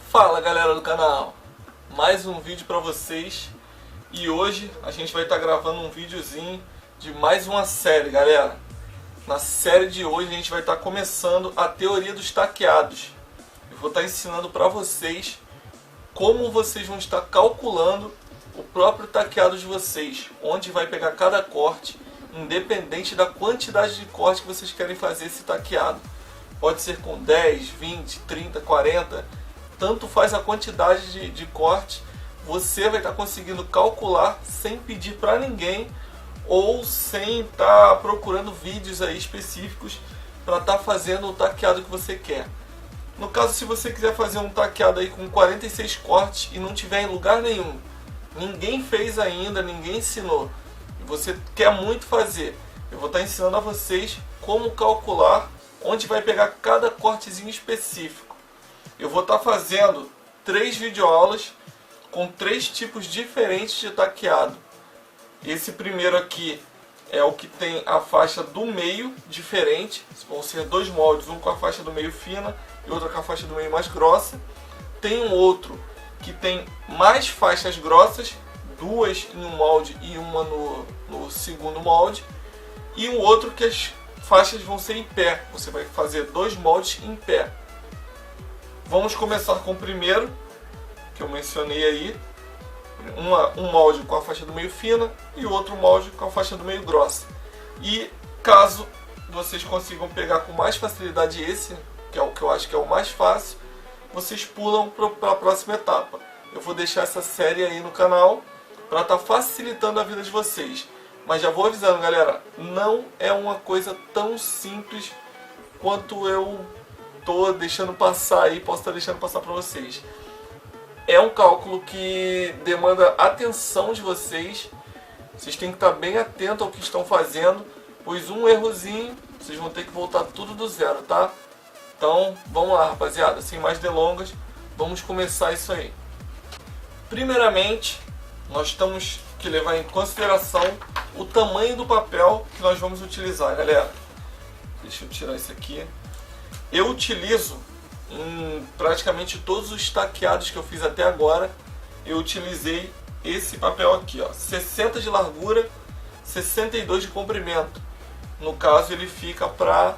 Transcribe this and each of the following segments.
Fala galera do canal, mais um vídeo para vocês e hoje a gente vai estar gravando um videozinho de mais uma série, galera. Na série de hoje a gente vai estar começando a teoria dos taqueados. Eu vou estar ensinando para vocês como vocês vão estar calculando o próprio taqueado de vocês, onde vai pegar cada corte, independente da quantidade de corte que vocês querem fazer esse taqueado. Pode ser com 10, 20, 30, 40... Tanto faz a quantidade de corte, você vai estar conseguindo calcular sem pedir para ninguém ou sem estar procurando vídeos aí específicos para estar fazendo o taqueado que você quer. No caso, se você quiser fazer um taqueado aí com 46 cortes e não tiver em lugar nenhum, ninguém fez ainda, ninguém ensinou, e você quer muito fazer, eu vou estar ensinando a vocês como calcular onde vai pegar cada cortezinho específico. Eu vou estar fazendo 3 videoaulas com 3 tipos diferentes de taqueado. Esse primeiro aqui é o que tem a faixa do meio diferente. Vão ser 2 moldes, um com a faixa do meio fina e outro com a faixa do meio mais grossa. Tem um outro que tem mais faixas grossas, 2 em um molde e uma no segundo molde. E um outro que as faixas vão ser em pé. Você vai fazer 2 moldes em pé. Vamos começar com o primeiro, que eu mencionei aí, um molde com a faixa do meio fina e o outro molde com a faixa do meio grossa. E caso vocês consigam pegar com mais facilidade esse, que é o que eu acho que é o mais fácil, vocês pulam para a próxima etapa. Eu vou deixar essa série aí no canal para estar facilitando a vida de vocês. Mas já vou avisando, galera, não é uma coisa tão simples quanto eu estou deixando passar aí, posso estar deixando passar para vocês. É um cálculo que demanda atenção de vocês. Vocês têm que estar bem atentos ao que estão fazendo, pois um errozinho, vocês vão ter que voltar tudo do zero, tá? Então, vamos lá, rapaziada, sem mais delongas, vamos começar isso aí. Primeiramente, nós temos que levar em consideração o tamanho do papel que nós vamos utilizar, galera. Deixa eu tirar isso aqui. Eu utilizo em praticamente todos os taqueados que eu fiz até agora, eu utilizei esse papel aqui, ó, 60 de largura, 62 de comprimento. No caso ele fica para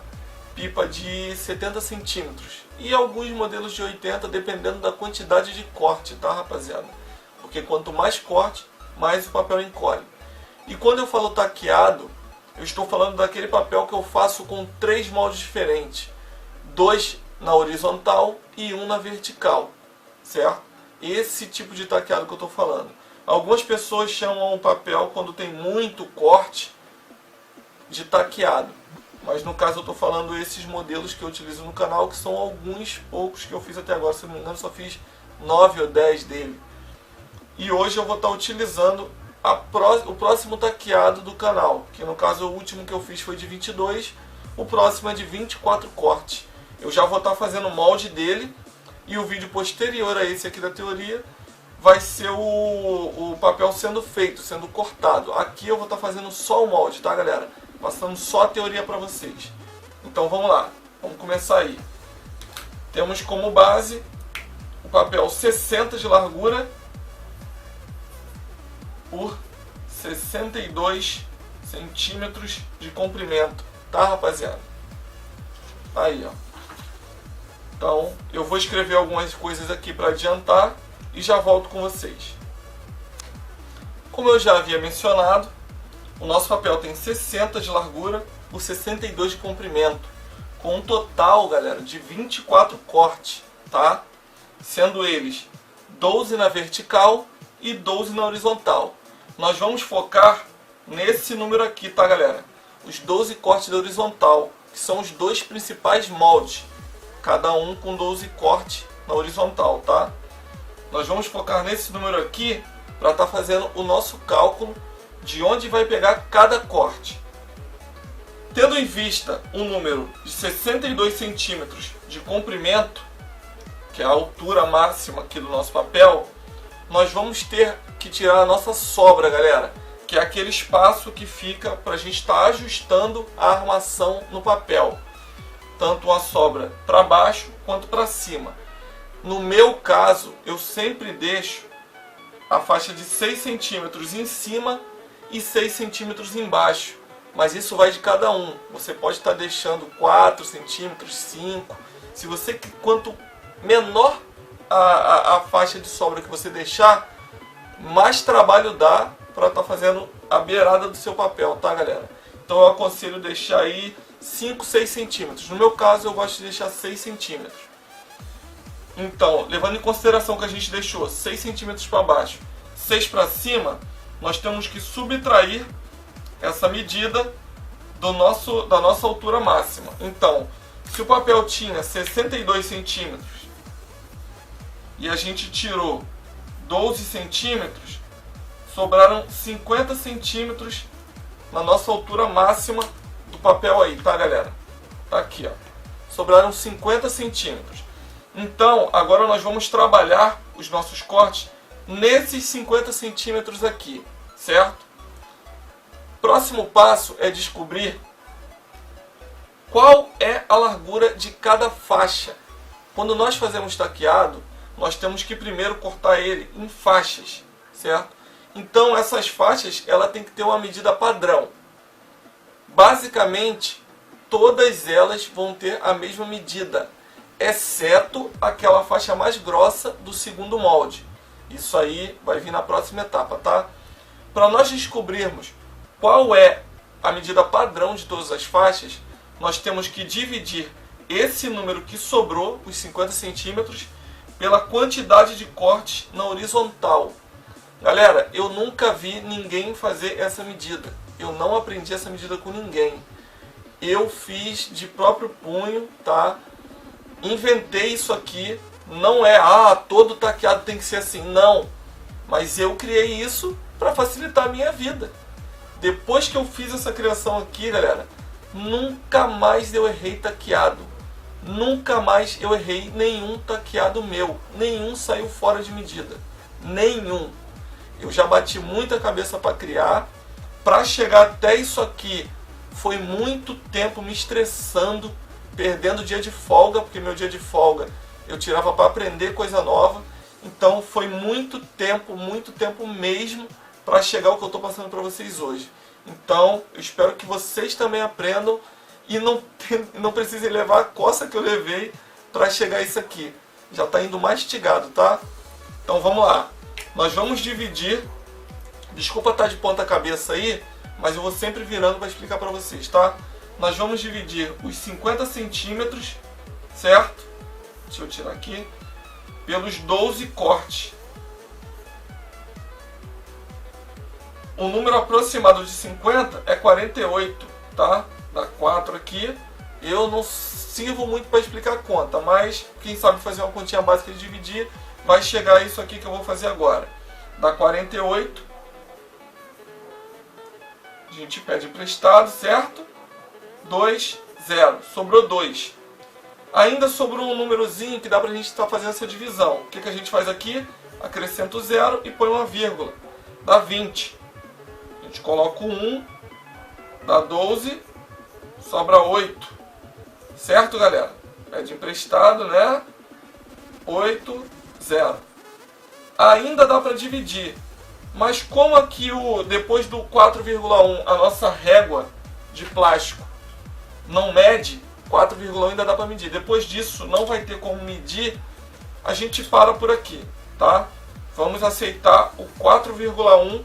pipa de 70 centímetros e alguns modelos de 80, dependendo da quantidade de corte, tá, rapaziada? Porque quanto mais corte, mais o papel encolhe. E quando eu falo taqueado, eu estou falando daquele papel que eu faço com 3 moldes diferentes. 2 na horizontal e 1 na vertical, certo? Esse tipo de taqueado que eu estou falando. Algumas pessoas chamam o papel, quando tem muito corte, de taqueado. Mas no caso eu estou falando esses modelos que eu utilizo no canal, que são alguns poucos que eu fiz até agora. Se não me engano, só fiz 9 ou 10 dele. E hoje eu vou estar utilizando o próximo taqueado do canal, que no caso o último que eu fiz foi de 22, o próximo é de 24 cortes. Eu já vou estar fazendo o molde dele e o vídeo posterior a esse aqui da teoria vai ser o papel sendo feito, sendo cortado. Aqui eu vou estar fazendo só o molde, tá, galera? Passando só a teoria para vocês. Então vamos lá, vamos começar aí. Temos como base o papel 60 de largura por 62 centímetros de comprimento, tá, rapaziada? Aí, ó. Então, eu vou escrever algumas coisas aqui para adiantar e já volto com vocês. Como eu já havia mencionado, o nosso papel tem 60 de largura por 62 de comprimento, com um total, galera, de 24 cortes, tá? Sendo eles 12 na vertical e 12 na horizontal. Nós vamos focar nesse número aqui, tá, galera? Os 12 cortes da horizontal, que são os 2 principais moldes. Cada um com 12 cortes na horizontal, tá? Nós vamos focar nesse número aqui para estar fazendo o nosso cálculo de onde vai pegar cada corte. Tendo em vista um número de 62 centímetros de comprimento, que é a altura máxima aqui do nosso papel, nós vamos ter que tirar a nossa sobra, galera, que é aquele espaço que fica para a gente estar ajustando a armação no papel. Tanto a sobra para baixo quanto para cima. No meu caso, eu sempre deixo a faixa de 6 centímetros em cima e 6 centímetros embaixo. Mas isso vai de cada um. Você pode estar deixando 4 centímetros, 5. Se você, quanto menor a faixa de sobra que você deixar, mais trabalho dá para estar fazendo a beirada do seu papel, tá, galera? Então eu aconselho deixar aí 5, 6 centímetros. No meu caso, eu gosto de deixar 6 centímetros. Então, levando em consideração que a gente deixou 6 centímetros para baixo, 6 para cima, nós temos que subtrair essa medida da nossa altura máxima. Então, se o papel tinha 62 centímetros e a gente tirou 12 centímetros, sobraram 50 centímetros na nossa altura máxima do papel aí, tá, galera? Tá aqui, ó. Sobraram 50 centímetros. Então, agora nós vamos trabalhar os nossos cortes nesses 50 centímetros aqui, certo? Próximo passo é descobrir qual é a largura de cada faixa. Quando nós fazemos taqueado, nós temos que primeiro cortar ele em faixas, certo? Então essas faixas, ela tem que ter uma medida padrão. Basicamente, todas elas vão ter a mesma medida, exceto aquela faixa mais grossa do segundo molde. Isso aí vai vir na próxima etapa, tá? Para nós descobrirmos qual é a medida padrão de todas as faixas, nós temos que dividir esse número que sobrou, os 50 centímetros, pela quantidade de cortes na horizontal. Galera, eu nunca vi ninguém fazer essa medida. Eu não aprendi essa medida com ninguém. Eu fiz de próprio punho, tá? Inventei isso aqui. Não é, todo taqueado tem que ser assim. Não. Mas eu criei isso para facilitar a minha vida. Depois que eu fiz essa criação aqui, galera, nunca mais eu errei taqueado. Nunca mais eu errei nenhum taqueado meu. Nenhum saiu fora de medida. Nenhum. Eu já bati muita cabeça para criar. Para chegar até isso aqui, foi muito tempo me estressando, perdendo dia de folga, porque meu dia de folga eu tirava para aprender coisa nova. Então foi muito tempo mesmo para chegar ao que eu estou passando para vocês hoje. Então eu espero que vocês também aprendam e não precisem levar a coça que eu levei para chegar a isso aqui. Já está indo mastigado, tá? Então vamos lá. Nós vamos dividir. Desculpa estar de ponta cabeça aí, mas eu vou sempre virando para explicar para vocês, tá? Nós vamos dividir os 50 centímetros, certo? Deixa eu tirar aqui. Pelos 12 cortes. O número aproximado de 50 é 48, tá? Dá 4 aqui. Eu não sirvo muito para explicar a conta, mas quem sabe fazer uma continha básica de dividir, vai chegar a isso aqui que eu vou fazer agora. Dá 48. A gente pede emprestado, certo? 2, 0. Sobrou 2. Ainda sobrou um númerozinho que dá pra gente estar fazendo essa divisão. O que a gente faz aqui? Acrescenta o 0 e põe uma vírgula. Dá 20. A gente coloca o 1. Dá 12. Sobra 8. Certo, galera? Pede emprestado, né? 8, 0. Ainda dá pra dividir. Mas como aqui depois do 4,1 a nossa régua de plástico não mede, 4,1 ainda dá para medir. Depois disso não vai ter como medir, a gente para por aqui, tá? Vamos aceitar o 4,1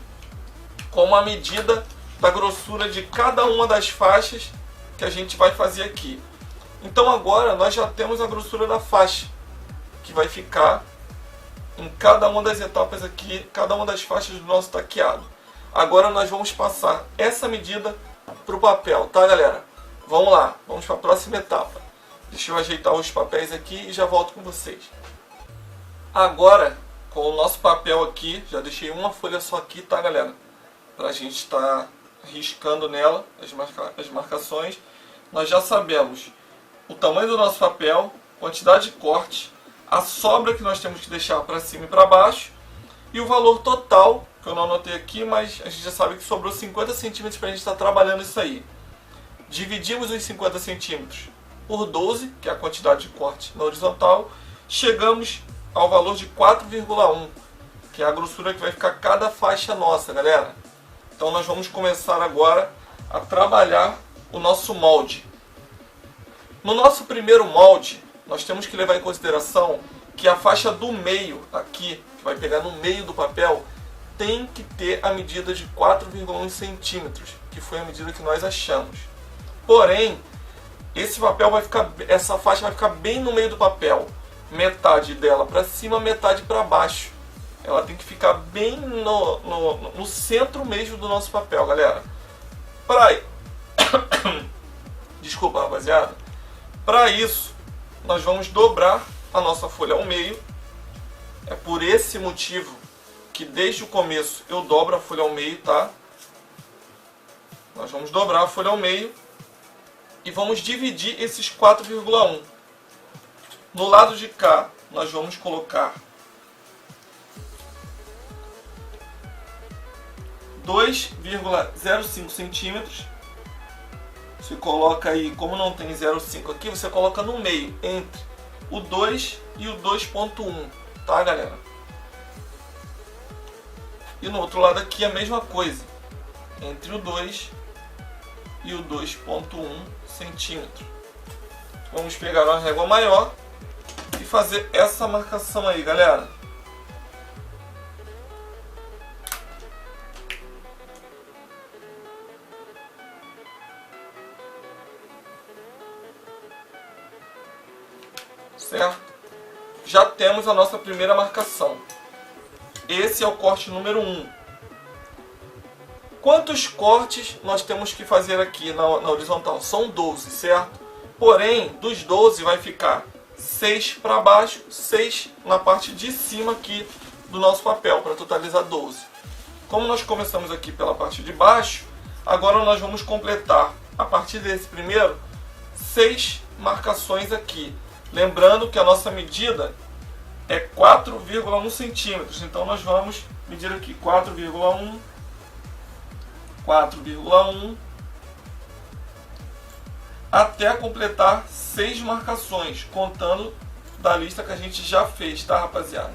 como a medida da grossura de cada uma das faixas que a gente vai fazer aqui. Então agora nós já temos a grossura da faixa, que vai ficar em cada uma das etapas aqui, cada uma das faixas do nosso taqueado. Agora nós vamos passar essa medida para o papel, tá, galera? Vamos lá, vamos para a próxima etapa. Deixa eu ajeitar os papéis aqui e já volto com vocês. Agora, com o nosso papel aqui, já deixei uma folha só aqui, tá, galera? Para a gente estar riscando nela as marcações. Nós já sabemos o tamanho do nosso papel, quantidade de corte, a sobra que nós temos que deixar para cima e para baixo e o valor total, que eu não anotei aqui, mas a gente já sabe que sobrou 50 centímetros para a gente estar trabalhando isso aí. Dividimos os 50 centímetros por 12, que é a quantidade de corte na horizontal, chegamos ao valor de 4,1, que é a grossura que vai ficar cada faixa nossa, galera. Então nós vamos começar agora a trabalhar o nosso molde. No nosso primeiro molde, nós temos que levar em consideração que a faixa do meio aqui, que vai pegar no meio do papel, tem que ter a medida de 4,1 centímetros, que foi a medida que nós achamos. Porém, essa faixa vai ficar bem no meio do papel, metade dela para cima, metade para baixo. Ela tem que ficar bem no centro mesmo do nosso papel, galera. Desculpa, rapaziada. Para isso, nós vamos dobrar a nossa folha ao meio. É por esse motivo que desde o começo eu dobro a folha ao meio, tá? Nós vamos dobrar a folha ao meio e vamos dividir esses 4,1. No lado de cá, nós vamos colocar 2,05 centímetros. Você coloca aí, como não tem 0,5 aqui, você coloca no meio, entre o 2 e o 2,1, tá, galera? E no outro lado aqui a mesma coisa, entre o 2 e o 2,1 centímetro. Vamos pegar uma régua maior e fazer essa marcação aí, galera. Certo? Já temos a nossa primeira marcação. Esse é o corte número 1. Quantos cortes nós temos que fazer aqui na horizontal? São 12, certo? Porém, dos 12 vai ficar 6 para baixo, 6 na parte de cima aqui do nosso papel, para totalizar 12. Como nós começamos aqui pela parte de baixo, agora nós vamos completar, a partir desse primeiro, 6 marcações aqui. Lembrando que a nossa medida é 4,1 centímetros. Então nós vamos medir aqui 4,1, 4,1, até completar 6 marcações, contando da lista que a gente já fez, tá, rapaziada?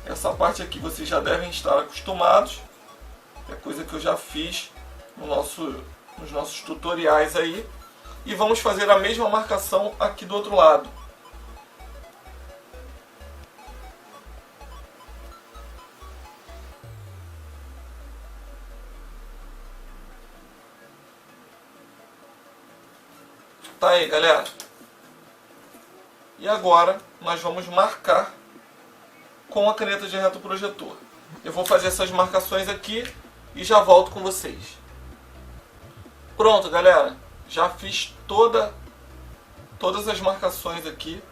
Essa parte aqui vocês já devem estar acostumados. É coisa que eu já fiz nos nossos tutoriais aí. E vamos fazer a mesma marcação aqui do outro lado. Tá aí, galera. E agora nós vamos marcar com a caneta de reto projetor. Eu vou fazer essas marcações aqui e já volto com vocês. Pronto, galera. Já fiz todas as marcações aqui.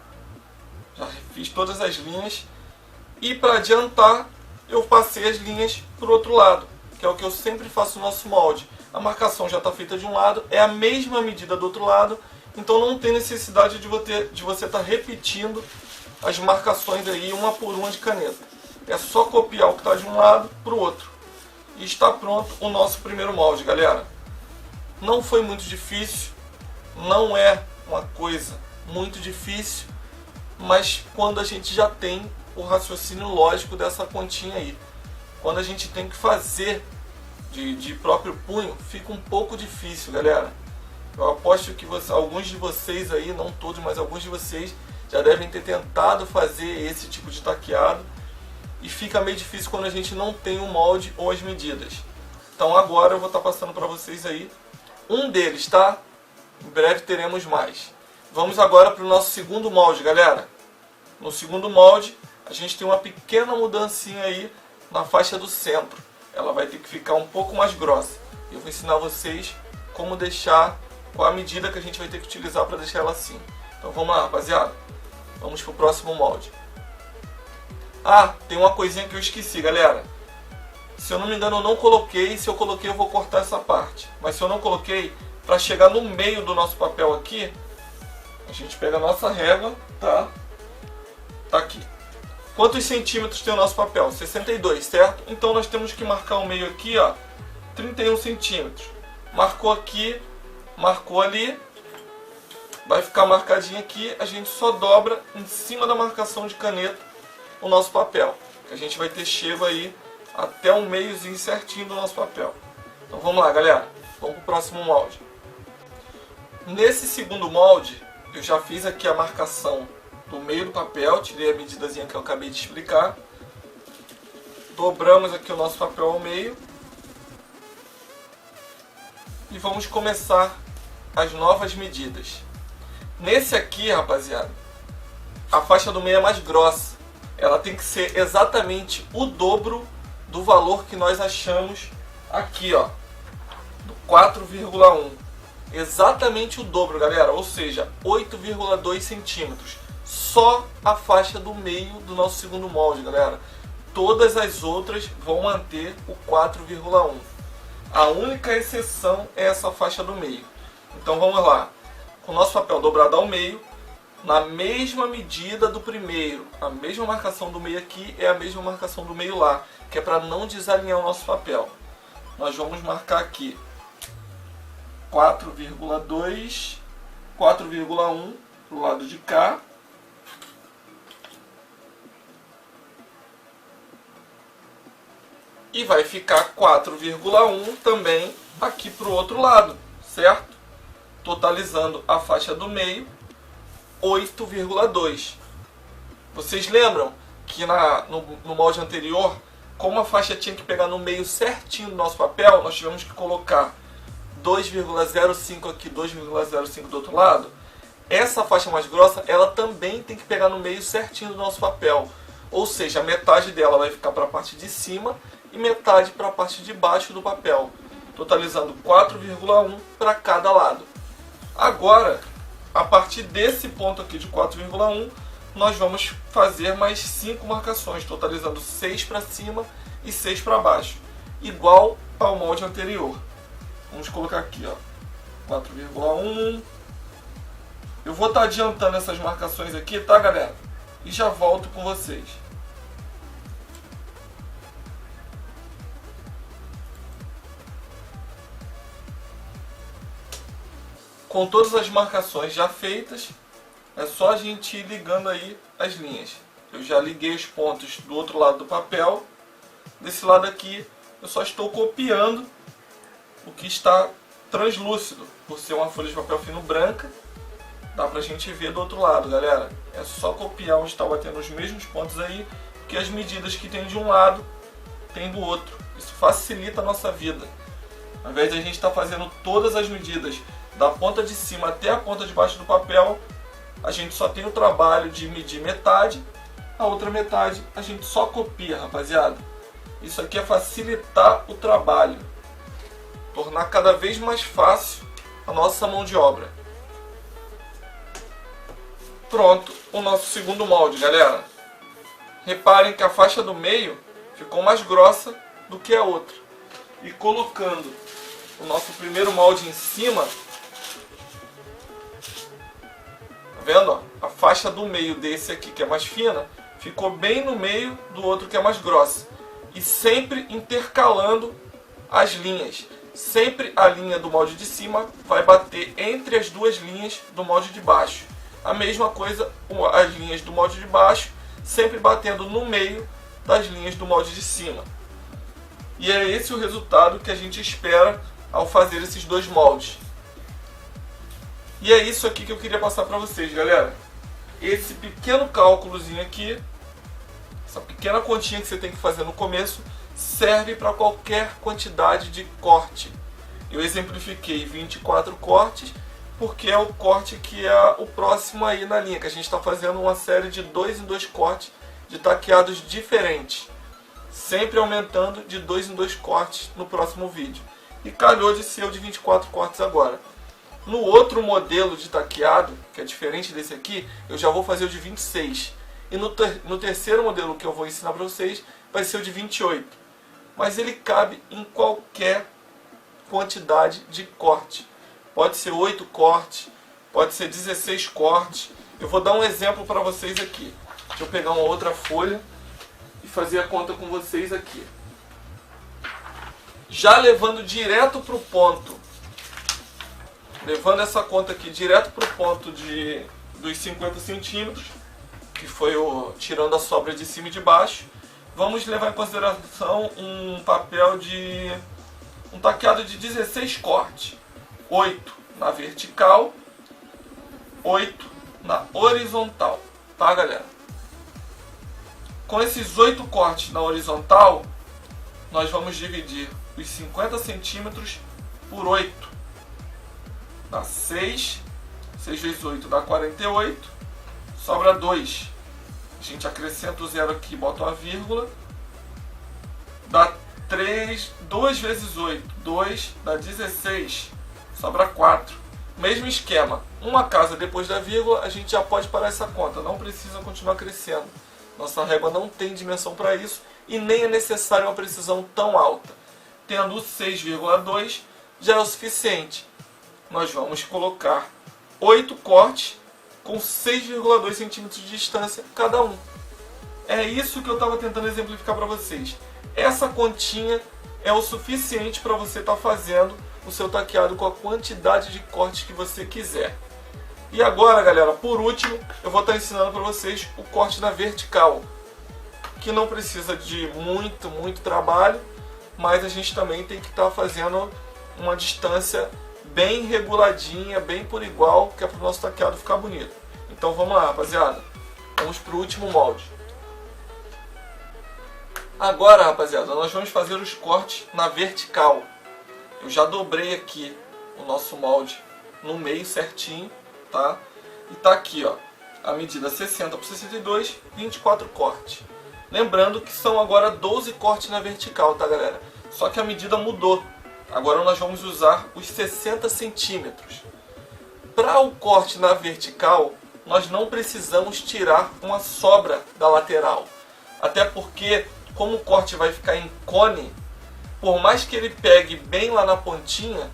Já fiz todas as linhas. E para adiantar, eu passei as linhas para o outro lado, que é o que eu sempre faço no nosso molde. A marcação já está feita de um lado, é a mesma medida do outro lado, então não tem necessidade de você estar repetindo as marcações aí uma por uma de caneta. É só copiar o que está de um lado para o outro. E está pronto o nosso primeiro molde, galera. Não foi muito difícil, não é uma coisa muito difícil, mas quando a gente já tem o raciocínio lógico dessa pontinha aí. Quando a gente tem que fazer de próprio punho, fica um pouco difícil, galera. Eu aposto que alguns de vocês aí, não todos, mas alguns de vocês já devem ter tentado fazer esse tipo de taqueado e fica meio difícil quando a gente não tem o molde ou as medidas. Então agora eu vou estar passando para vocês aí um deles, tá? Em breve teremos mais. Vamos agora para o nosso segundo molde, galera. No segundo molde, a gente tem uma pequena mudancinha aí na faixa do centro. Ela vai ter que ficar um pouco mais grossa. Eu vou ensinar vocês como deixar, qual a medida que a gente vai ter que utilizar para deixar ela assim. Então vamos lá, rapaziada. Vamos para o próximo molde. Ah, tem uma coisinha que eu esqueci, galera. Se eu não me engano, eu não coloquei. Se eu coloquei, eu vou cortar essa parte. Mas se eu não coloquei, para chegar no meio do nosso papel aqui, a gente pega a nossa régua, tá? Tá aqui. Quantos centímetros tem o nosso papel? 62, certo? Então nós temos que marcar o meio aqui, ó, 31 centímetros. Marcou aqui, marcou ali. vai ficar marcadinho aqui, a gente só dobra em cima da marcação de caneta o nosso papel. A gente vai ter chego aí até um meiozinho certinho do nosso papel. Então vamos lá, galera. Vamos para o próximo molde. Nesse segundo molde, eu já fiz aqui a marcação do meio do papel, tirei a medidazinha que eu acabei de explicar. Dobramos aqui o nosso papel ao meio. E vamos começar as novas medidas. Nesse aqui, rapaziada, a faixa do meio é mais grossa. Ela tem que ser exatamente o dobro do valor que nós achamos aqui, ó, do 4,1. Exatamente o dobro, galera, ou seja, 8,2 centímetros. Só a faixa do meio do nosso segundo molde, galera. Todas as outras vão manter o 4,1. A única exceção é essa faixa do meio. Então vamos lá. Com o nosso papel dobrado ao meio, na mesma medida do primeiro. A mesma marcação do meio aqui é a mesma marcação do meio lá, que é para não desalinhar o nosso papel. Nós vamos marcar aqui 4,2, 4,1 para o lado de cá. E vai ficar 4,1 também aqui para o outro lado, certo? Totalizando a faixa do meio, 8,2. Vocês lembram que no molde anterior, como a faixa tinha que pegar no meio certinho do nosso papel, nós tivemos que colocar 2,05 aqui, 2,05 do outro lado? Essa faixa mais grossa, ela também tem que pegar no meio certinho do nosso papel. Ou seja, a metade dela vai ficar para a parte de cima e metade para a parte de baixo do papel, totalizando 4,1 para cada lado. Agora, a partir desse ponto aqui de 4,1, nós vamos fazer mais 5 marcações, totalizando 6 para cima e 6 para baixo, igual ao molde anterior. Vamos colocar aqui, ó, 4,1. Eu vou estar adiantando essas marcações aqui, tá, galera? E já volto com vocês. Com todas as marcações já feitas, é só a gente ir ligando aí as linhas. Eu já liguei os pontos do outro lado do papel. Desse lado aqui, eu só estou copiando o que está translúcido. Por ser uma folha de papel fino branca, dá pra gente ver do outro lado, galera. É só copiar onde está batendo os mesmos pontos aí, porque as medidas que tem de um lado, tem do outro. Isso facilita a nossa vida. Ao invés de a gente estar fazendo todas as medidas da ponta de cima até a ponta de baixo do papel, a gente só tem o trabalho de medir metade, a outra metade a gente só copia, rapaziada. Isso aqui é facilitar o trabalho, tornar cada vez mais fácil a nossa mão de obra. Pronto, o nosso segundo molde, galera. Reparem que a faixa do meio ficou mais grossa do que a outra. E colocando o nosso primeiro molde em cima, tá vendo? Ó? A faixa do meio desse aqui, que é mais fina, ficou bem no meio do outro que é mais grossa. E sempre intercalando as linhas. Sempre a linha do molde de cima vai bater entre as duas linhas do molde de baixo. A mesma coisa, as linhas do molde de baixo, sempre batendo no meio das linhas do molde de cima. E é esse o resultado que a gente espera ao fazer esses dois moldes. E é isso aqui que eu queria passar para vocês, galera. Esse pequeno cálculozinho aqui, essa pequena continha que você tem que fazer no começo, serve para qualquer quantidade de corte. Eu exemplifiquei 24 cortes, porque é o corte que é o próximo aí na linha, que a gente está fazendo uma série de 2 em 2 cortes de taqueados diferentes, sempre aumentando de 2 em 2 cortes no próximo vídeo. E calhou de ser o de 24 cortes agora. No outro modelo de taqueado, que é diferente desse aqui, eu já vou fazer o de 26. E no terceiro modelo que eu vou ensinar para vocês, vai ser o de 28. Mas ele cabe em qualquer quantidade de corte. Pode ser 8 cortes, pode ser 16 cortes. Eu vou dar um exemplo para vocês aqui. Deixa eu pegar uma outra folha e fazer a conta com vocês aqui. Já levando direto para o ponto levando essa conta aqui direto para o ponto dos 50 centímetros, que foi tirando a sobra de cima e de baixo, vamos levar em consideração um papel um taqueado de 16 cortes, 8 na vertical, 8 na horizontal, tá galera? Com esses 8 cortes na horizontal, nós vamos dividir os 50 centímetros por 8, dá 6, 6 vezes 8 dá 48, sobra 2, a gente acrescenta o zero aqui, bota uma vírgula, dá 3, 2 vezes 8, 2 dá 16, sobra 4, mesmo esquema, uma casa depois da vírgula, a gente já pode parar essa conta, não precisa continuar crescendo, nossa régua não tem dimensão para isso e nem é necessária uma precisão tão alta, tendo 6,2 já é o suficiente. Nós vamos colocar 8 cortes com 6,2 centímetros de distância cada um. É isso que eu estava tentando exemplificar para vocês. Essa continha é o suficiente para você estar fazendo o seu taqueado com a quantidade de cortes que você quiser. E agora, galera, por último, eu vou estar ensinando para vocês o corte na vertical, que não precisa de muito trabalho, mas a gente também tem que estar fazendo uma distância bem reguladinha, bem por igual, que é para o nosso taqueado ficar bonito. Então vamos lá, rapaziada. Vamos para o último molde. Agora, rapaziada, nós vamos fazer os cortes na vertical. Eu já dobrei aqui o nosso molde no meio certinho, tá? E tá aqui, ó, a medida 60 por 62, 24 cortes. Lembrando que são agora 12 cortes na vertical, tá galera? Só que a medida mudou. Agora nós vamos usar os 60 centímetros. Para o corte na vertical, nós não precisamos tirar uma sobra da lateral. Até porque, como o corte vai ficar em cone, por mais que ele pegue bem lá na pontinha,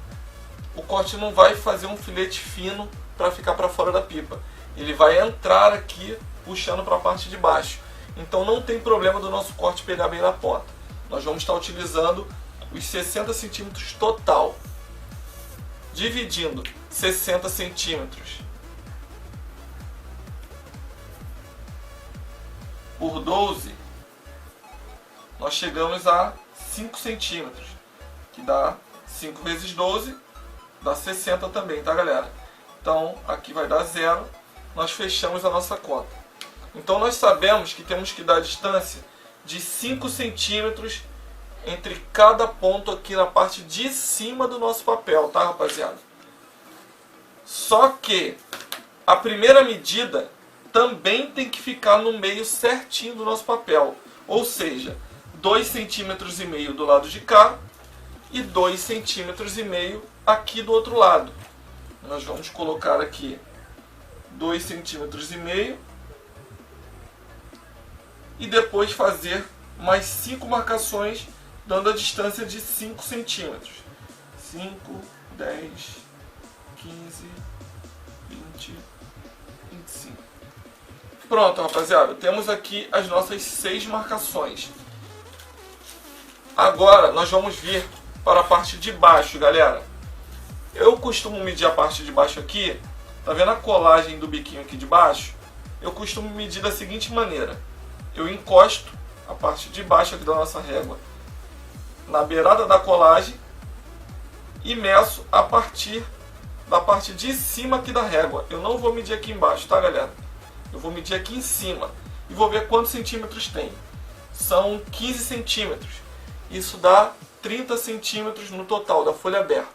o corte não vai fazer um filete fino para ficar para fora da pipa. Ele vai entrar aqui puxando para a parte de baixo. Então não tem problema do nosso corte pegar bem na ponta. Nós vamos estar utilizando os 60 centímetros total. Dividindo 60 centímetros por 12, nós chegamos a 5 centímetros, que dá 5 vezes 12, dá 60 também, tá galera? Então aqui vai dar 0, nós fechamos a nossa conta. Então nós sabemos que temos que dar a distância de 5 centímetros entre cada ponto aqui na parte de cima do nosso papel, tá rapaziada? Só que a primeira medida também tem que ficar no meio certinho do nosso papel. Ou seja, 2,5 centímetros do lado de cá e 2,5 centímetros aqui do outro lado. Nós vamos colocar aqui 2,5 centímetros e depois fazer mais 5 marcações, dando a distância de 5 centímetros. 5, 10, 15, 20, 25. Pronto, rapaziada. Temos aqui as nossas 6 marcações. Agora nós vamos vir para a parte de baixo, galera. Eu costumo medir a parte de baixo aqui. Tá vendo a colagem do biquinho aqui de baixo? Eu costumo medir da seguinte maneira. Eu encosto a parte de baixo aqui da nossa régua na beirada da colagem e meço a partir da parte de cima aqui da régua. Eu não vou medir aqui embaixo, tá galera? Eu vou medir aqui em cima e vou ver quantos centímetros tem. São 15 centímetros. Isso dá 30 centímetros no total da folha aberta.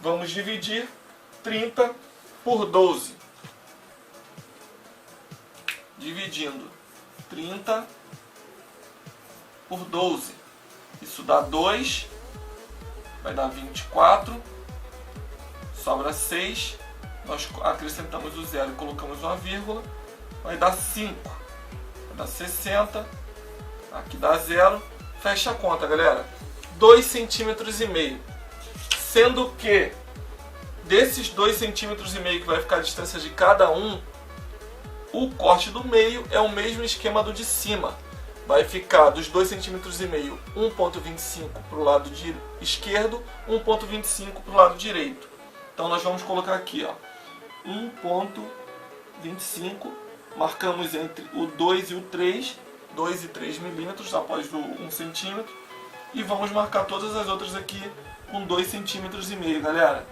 Vamos dividir 30 por 12. Dividindo 30 por 12. Isso dá 2. Vai dar 24. Sobra 6. Nós acrescentamos o zero e colocamos uma vírgula. Vai dar 5. Vai dar 60. Aqui dá 0. Fecha a conta, galera. 2,5 centímetros. Sendo que desses 2,5 centímetros que vai ficar a distância de cada um, o corte do meio é o mesmo esquema do de cima. Vai ficar dos 2,5 centímetros, 1,25 para o lado esquerdo, 1,25 para o lado direito. Então nós vamos colocar aqui, ó, 1,25, marcamos entre o 2 e o 3, 2 e 3 milímetros após o 1 centímetro, e vamos marcar todas as outras aqui com 2,5 centímetros, galera.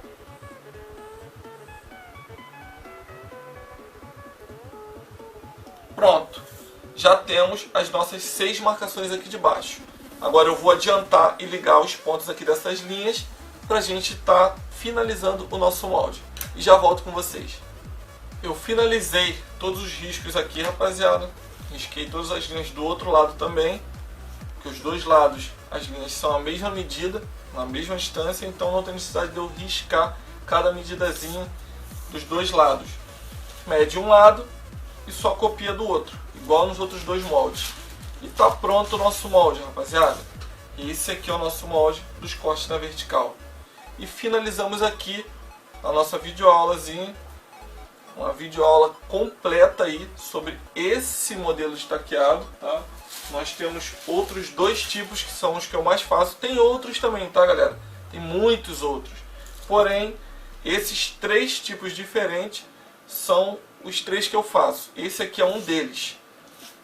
Pronto, já temos as nossas 6 marcações aqui de baixo. Agora eu vou adiantar e ligar os pontos aqui dessas linhas para a gente estar finalizando o nosso molde. E já volto com vocês. Eu finalizei todos os riscos aqui, rapaziada. Risquei todas as linhas do outro lado também, porque os dois lados as linhas são a mesma medida, na mesma distância, então não tem necessidade de eu riscar cada medidazinha dos dois lados. Mede um lado e só copia do outro, igual nos outros dois moldes. E tá pronto o nosso molde, rapaziada. E esse aqui é o nosso molde dos cortes na vertical. E finalizamos aqui a nossa videoaulazinha, uma videoaula completa aí sobre esse modelo de taqueado, tá? Nós temos outros 2 tipos que são os que eu mais faço. Tem outros também, tá, galera? Tem muitos outros. Porém, esses 3 tipos diferentes são os 3 que eu faço. Esse aqui é um deles.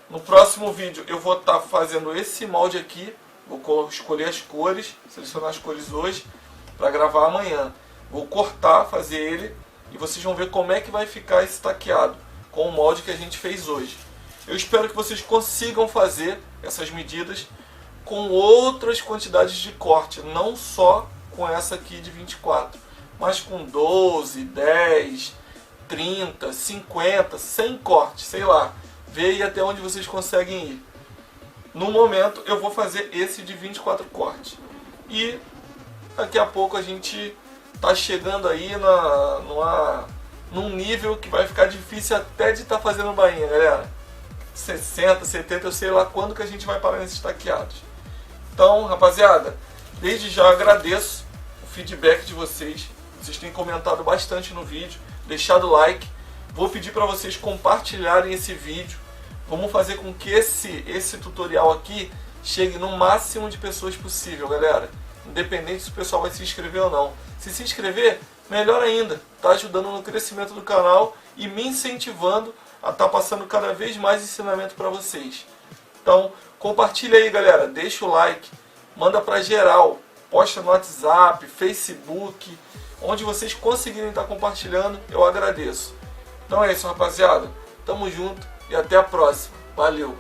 No próximo vídeo eu vou estar fazendo esse molde aqui. Vou escolher as cores, selecionar as cores hoje para gravar amanhã. Vou cortar, fazer ele e vocês vão ver como é que vai ficar esse taqueado com o molde que a gente fez hoje. Eu espero que vocês consigam fazer essas medidas com outras quantidades de corte, não só com essa aqui de 24, mas com 12, 10, 30, 50, 100 cortes, sei lá. Vê aí até onde vocês conseguem ir. No momento eu vou fazer esse de 24 cortes. E daqui a pouco a gente tá chegando aí num nível que vai ficar difícil até de estar fazendo bainha, galera. 60, 70, eu sei lá quando que a gente vai parar nesses taqueados. Então, rapaziada, desde já agradeço o feedback de vocês. Vocês têm comentado bastante no vídeo, deixado like. Vou pedir para vocês compartilharem esse vídeo. Vamos fazer com que esse tutorial aqui chegue no máximo de pessoas possível, galera. Independente se o pessoal vai se inscrever ou não. Se inscrever, melhor ainda. Está ajudando no crescimento do canal e me incentivando a estar passando cada vez mais ensinamento para vocês. Então, compartilha aí, galera. Deixa o like. Manda para geral. Posta no WhatsApp, Facebook. Onde vocês conseguirem estar compartilhando, eu agradeço. Então é isso, rapaziada. Tamo junto e até a próxima. Valeu!